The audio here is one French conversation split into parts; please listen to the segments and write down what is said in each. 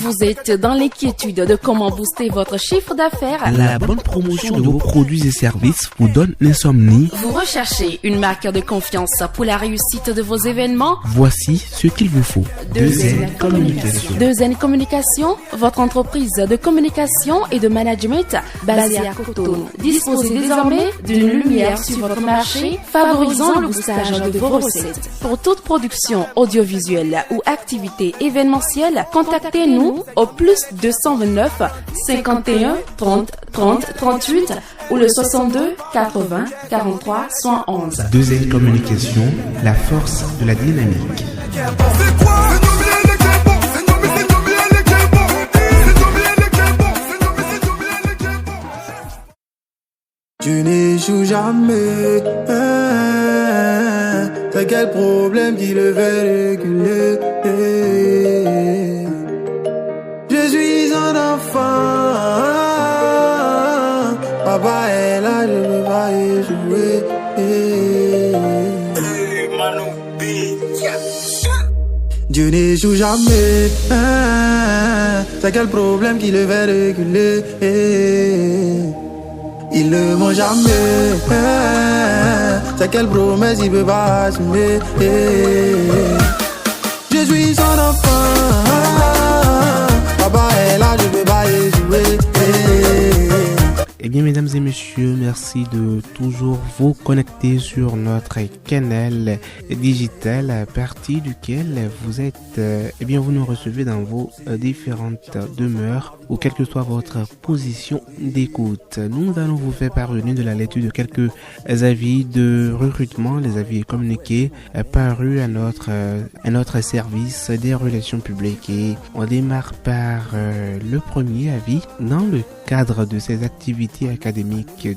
Vous êtes dans l'inquiétude de comment booster votre chiffre d'affaires? La bonne promotion de vos produits et services vous donne l'insomnie? Vous recherchez une marque de confiance pour la réussite de vos événements? Voici ce qu'il vous faut. 2N Communication. 2N Communication, votre entreprise de communication et de management basée à Cotonou. Disposez désormais d'une lumière sur votre marché, favorisant le boostage de vos recettes. Pour toute production audiovisuelle ou activité événementielle, contactez-nous au plus 229 51 30 30 38 ou le 62 80 43 111. 2N Communication, la force de la dynamique. Tu n'échoues jamais. C'est quel problème qui le fait reculer? Je suis un enfant. Papa est là, je ne veux pas échouer. Dieu n'échoue jamais. C'est quel problème qui le fait reculer? Il ne ment jamais. C'est quelle promesse il peut pas assumer. Je suis son enfant. Papa est là, je peux pas échouer. Eh bien, mesdames et messieurs, merci de toujours vous connecter sur notre canal digital à partir duquel vous êtes, eh bien, vous nous recevez dans vos différentes demeures ou quelle que soit votre position d'écoute. Nous allons vous faire parvenir de la lecture de quelques avis de recrutement, les avis communiqués parus à notre service des relations publiques. Et on démarre par le premier avis. Dans le cadre de ces activités académiques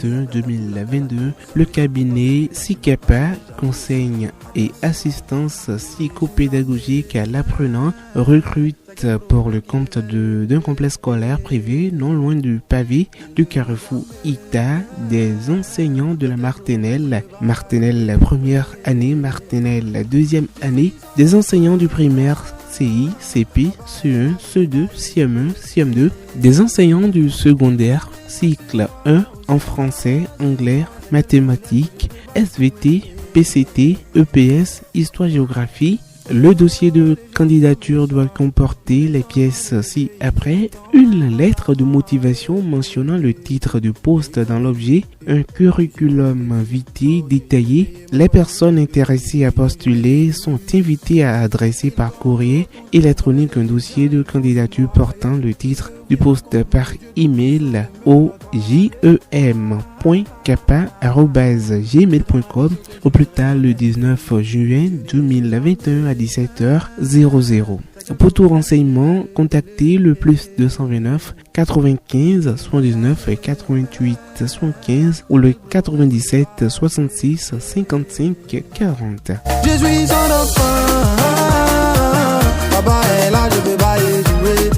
2021-2022, le cabinet SICAPA, conseil et assistance psychopédagogique à l'apprenant, recrute pour le compte d'un complexe scolaire privé non loin du pavé du carrefour Ita des enseignants de la Martinelle première année, Martinelle deuxième année, des enseignants du primaire CI, CP, CE1, CE2, CM1, CM2, des enseignants du secondaire cycle 1 en français, anglais, mathématiques, SVT, PCT, EPS, histoire-géographie. Le dossier de candidature doit comporter les pièces ci-après: une lettre de motivation mentionnant le titre du poste dans l'objet, un curriculum vitae détaillé. Les personnes intéressées à postuler sont invitées à adresser par courrier électronique un dossier de candidature portant le titre du poste par email au jem.capa@gmail.com au plus tard le 19 juin 2021 à 17h00. Pour tout renseignement, contactez le plus 229 95 79 88 75 ou le 97 66 55 40. Je suis son enfant. Papa est là, je peux pas échouer.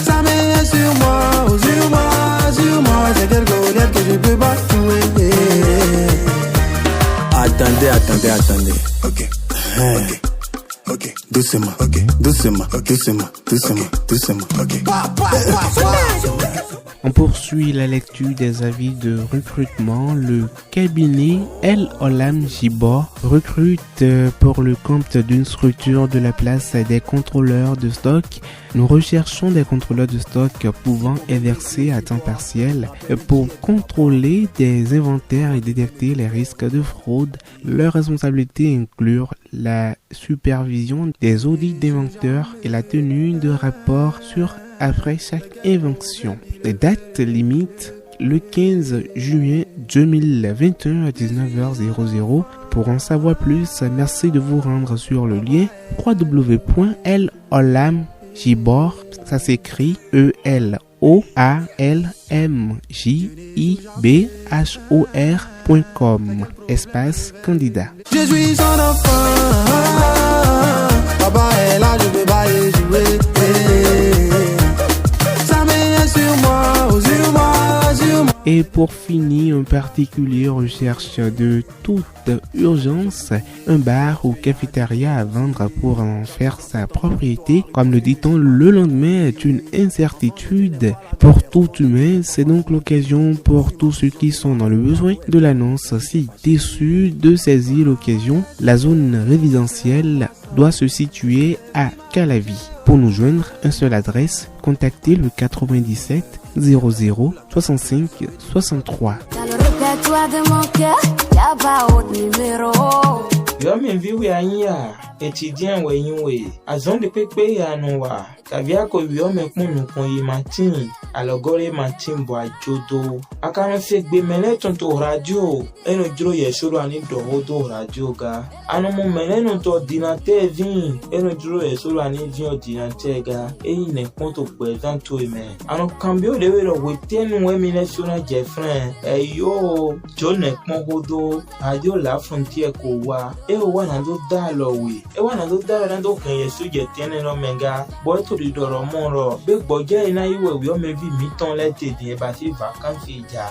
Ça met sur moi, sur moi. C'est quelque chose que je peux pas jouer. Attendez. Ok. Doucement. On poursuit la lecture des avis de recrutement. Le cabinet El Olam Jibor recrute pour le compte d'une structure de la place des contrôleurs de stock. Nous recherchons des contrôleurs de stock pouvant exercer à temps partiel pour contrôler des inventaires et détecter les risques de fraude. Leurs responsabilités incluent la supervision des audits d'inventaires et la tenue de rapports après chaque invention. Les dates limites: le 15 juin 2021 à 19h00. Pour en savoir plus, merci de vous rendre sur le lien www.elolamjibor, ça s'écrit ELOALMJIBHOR.com, espace candidat. Je suis son enfant. Papa est là, je peux pas échouer. Ça met sur moi. Et Et pour finir, un particulier recherche de toute urgence un bar ou cafétéria à vendre pour en faire sa propriété. Comme le dit-on, le lendemain est une incertitude pour tout humain. C'est donc l'occasion pour tous ceux qui sont dans le besoin de l'annonce si déçus de saisir l'occasion. La zone résidentielle doit se situer à Calavi. Pour nous joindre, une seule adresse, contactez le 97 00 65 63. Yo me vi anya étudiant we yinwe azon de pepe ya no wa kavia ko wi o me ponu kon yi matin alogore matin bo ajodo akara se gbe mele tonto radio eno juro ye soro ani do radio ga anu mo mele no to ordinateur vin eno juro ye soro ani vin ordinateur ga eyi ne ponto present to me anu cambio de we ro we tenu we mi le sona jefran yo jo ne pon hodo radio la frontière ko wa e wa na do da lo we e wa na do da na do kan yesu je tiene no menga boy to di doro mo ro be gboje ina iwe wi o me vi mi ton le te di e ba si vacances ja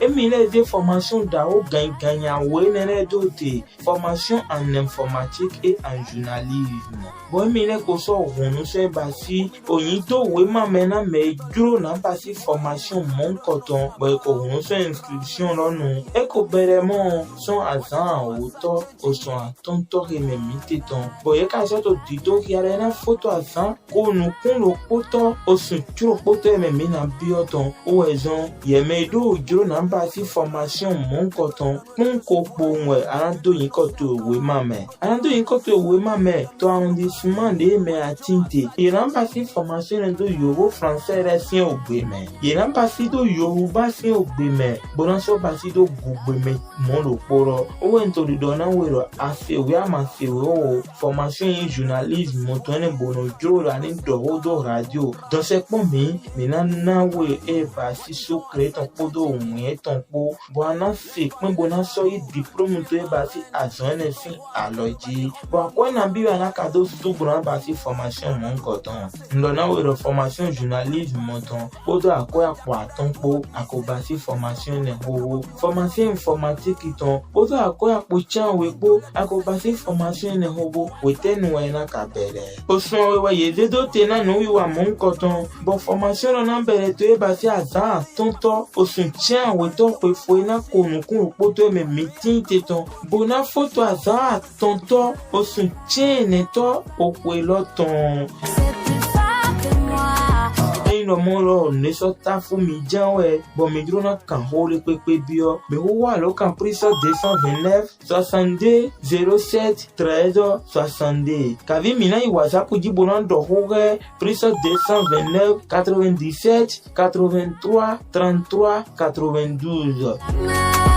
Emile de formation d'ao gagnant wenene doté formation en informatique et en journalisme. Bon Emile ko so ronu se basi oyito we ma mena me duro na basi formation mon coton bo ko ronu se inscription lo nu e ko beremo son azan auto o son tonto rememite ton bo e ka so to dito ki ara na photo azan ko nu kun lo poto o sun turo poto me na bioton o ezon ye me do duro na basi formation mon coton kun ko ponwe arando yin ko to we ma me arando yin ko to we ma me to arrondissement de me atinte il n'a pas si formation de yoruba français resien au gbeme il n'a pas si do yoruba si au gbeme bonanso pas si do gbeme mon lo poro o ento di dona we ro afi we ama fi o formation en journalisme mo to ne bono joro ani do radio dans ce point mi na we e ba si so créer ton podo un ton po bona fi pin bonanso i diplôme to e ba si azon e fin aloji bo ko na bi na kado to bona ba si formation mon coton ndona we ro formation journalisme monton podo akoya kwa ton po akoba si formation ne ho formation informatique ton podo akoya po chan we po akoba si formation ne ho we tenu we na kabere o so we ye de do tena no wi wa mon coton bo formation na bere to e ba si azan tonto o sun chan we to pe fo na konu kun po to me meeting teton bona photo azan tonto o sun chan ne to o pe loton no moro ne so ta fu mi jan we bo mi duro na kan ho le pepe bio me ho wa lo kan prisa 229 62 07 13 62 kavi mi na i whatsapp ji bonan do ho ge prisa 229 97 83 33 92